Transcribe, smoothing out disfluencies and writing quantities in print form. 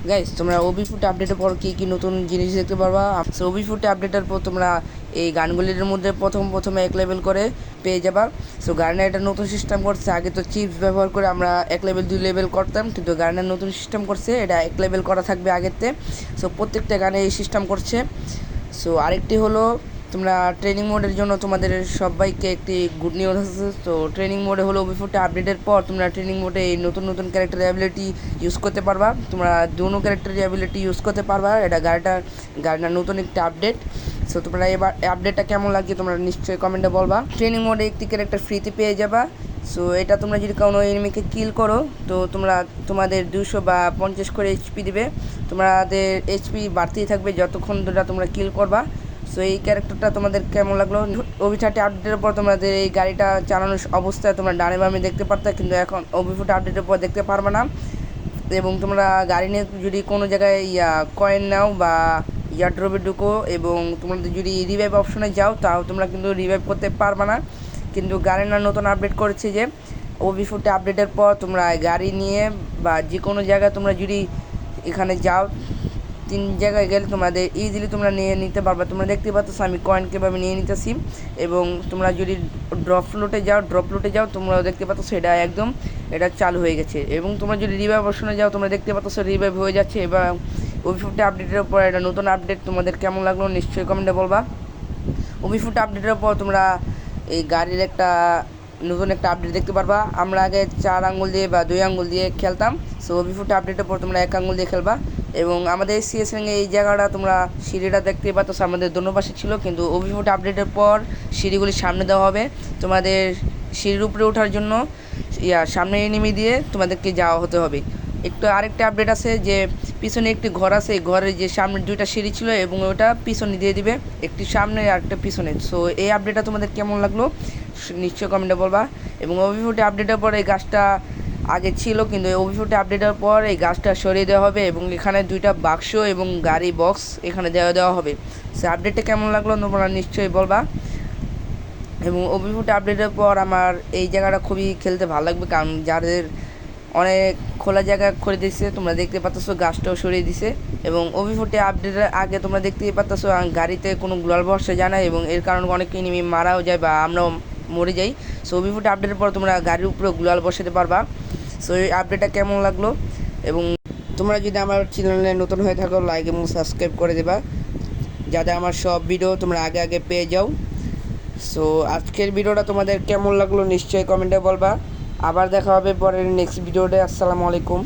Guys তোমরা Obi foot আপডেটের পর কী নতুন জিনিস দেখতে পারবা। সো ওবি ফুট আপডেটের পর তোমরা এই গানগুলির মধ্যে প্রথমে এক লেভেল করে পেয়ে যাবা। সো গানের একটা নতুন সিস্টেম করছে। আগে তো চিপস ব্যবহার করে আমরা এক লেভেল 2 লেভেল করতাম, কিন্তু গানের নতুন সিস্টেম করছে, এটা এক লেভেল করা থাকবে আগেরতে। সো প্রত্যেকটা গানে এই সিস্টেম করছে। সো আরেকটি হলো, তোমরা ট্রেনিং মোডের জন্য তোমাদের সবাইকে একটি গুড নিউজ আছে। তো ট্রেনিং মোডে হলো ওবি ফুটে আপডেটের পর তোমরা ট্রেনিং মোডে এই নতুন ক্যারেক্টার অ্যাবিলিটি ইউজ করতে পারবা। তোমরা দুনো ক্যারেক্টার অ্যাবিলিটি ইউজ করতে পারবা। এটা গাড়িটার নতুন একটা আপডেট। সো তোমরা এবার আপডেটটা কেমন লাগে তোমরা নিশ্চয়ই কমেন্টে বলবা। ট্রেনিং মোডে একটি ক্যারেক্টার ফ্রিতে পেয়ে যাবা। সো এটা তোমরা যদি কোনো এনিমিকে কিল করো তো তোমাদের 200 বা 50 করে এইচপি দিবে। তোমাদের এইচপি বাড়তেই থাকবে যতক্ষণ ধরে তোমরা কিল করবা। সো এই ক্যারেক্টারটা তোমাদের কেমন লাগলো? ওবি 30 আপডেটের পর তোমাদের এই গাড়িটা চালানোর অবস্থায় তোমরা ডানে বামে দেখতে পারতে, কিন্তু এখন ওবি 40 আপডেটের পর দেখতে পারবে না। এবং তোমরা গাড়ি নিয়ে যদি কোনো জায়গায় কয়েন নাও বা ড্রপে ঢুকো এবং তোমাদের যদি রিভাইভ অপশনে যাও, তাও তোমরা কিন্তু রিভাইভ করতে পারবে না। কিন্তু গাড়ির নতুন আপডেট করেছে যে ওবি 40 আপডেটের পর তোমরা গাড়ি নিয়ে বা যে কোনো জায়গায় তোমরা যদি এখানে যাও, 3 জায়গায় গেলে তোমাদের ইজিলি তোমরা নিয়ে নিতে পারবে। তোমরা দেখতে পাচ্ছ আমি কয়েন কীভাবে নিয়ে নিতেছি। এবং তোমরা যদি ড্রপ লুটে যাও তোমরাও দেখতে পাচ্ছ এটা চালু হয়ে গেছে। এবং তোমরা যদি রিভাইভ অপশনে যাও তোমরা দেখতে পাচ্ছ রিভাইভ হয়ে যাচ্ছে। এবং ওবি 40 আপডেটের পর এটা নতুন আপডেট তোমাদের কেমন লাগলো নিশ্চয়ই কমেন্টে বলবা। ওবি 40 আপডেটের পর তোমরা এই গাড়ির নতুন একটা আপডেট দেখতে পারবা। আমরা আগে 4 আঙ্গুল দিয়ে বা 2 আঙ্গুল দিয়ে খেলতাম। সো ওবি 40 আপডেটের পর তোমরা 1 আঙ্গুল দিয়ে খেলবা। এবং আমাদের সিএস র্যাঙ্কে এই জায়গাটা তোমরা সিঁড়িটা দেখতে পাচ্ছ আমাদের দোনো পাশে ছিল, কিন্তু ওবি 40 আপডেটের পর সিঁড়িগুলি সামনে দেওয়া হবে। তোমাদের সিঁড়ির উপরে ওঠার জন্য সামনে এনিমি দিয়ে তোমাদেরকে যাওয়া হতে হবে। আরেকটা আপডেট আছে যে পিছনে একটি ঘর আছে, এই ঘরের যে সামনে 2টা সিঁড়ি ছিল এবং ওটা পিছনে দিয়ে দিবে, একটি সামনে আর একটা পিছনে। সো এই আপডেটটা তোমাদের কেমন লাগলো নিশ্চয়ই কমেন্টে বলবা। এবং ওবি 40 আপডেটের পর এই গাছটা আগে ছিল, কিন্তু ওবি 40 আপডেটের পর এই গাছটা সরিয়ে দেওয়া হবে এবং এখানে 2টা বাক্স এবং গাড়ি বক্স এখানে দেওয়া হবে। সে আপডেটটা কেমন লাগলো তোমরা নিশ্চয়ই বলবা। এবং ওবি 40 আপডেটের পর আমার এই জায়গাটা খুবই খেলতে ভালো লাগবে, কারণ যাদের অনেক খোলা জায়গা করে দিচ্ছে তোমরা দেখতে পাচ্ছ গাছটাও সরিয়ে দিছে। এবং ওবি 40 আপডেটের আগে তোমরা দেখতেই পাচ্ছ গাড়িতে কোনো গ্লোয়াল বসে যায় না এবং এর কারণে অনেক এনিমি মারাও যায় বা আমরাও মরে যাই। সো ওবি 40 আপডেটের পর তোমরা গাড়ির উপরে গ্লোয়াল বসাতে পারবা। সো এই আপডেটটা কেমন লাগলো? এবং তোমরা যদি আমার চ্যানেলে নতুন হয়ে থাকো লাইক এবং সাবস্ক্রাইব করে দেবা, যাতে আমার সব ভিডিও তোমরা আগে পেয়ে যাও। সো আজকের ভিডিওটা তোমাদের কেমন লাগলো নিশ্চয়ই কমেন্টে বলবা। আবার দেখা হবে পরের নেক্সট ভিডিওতে। আসসালামু আলাইকুম।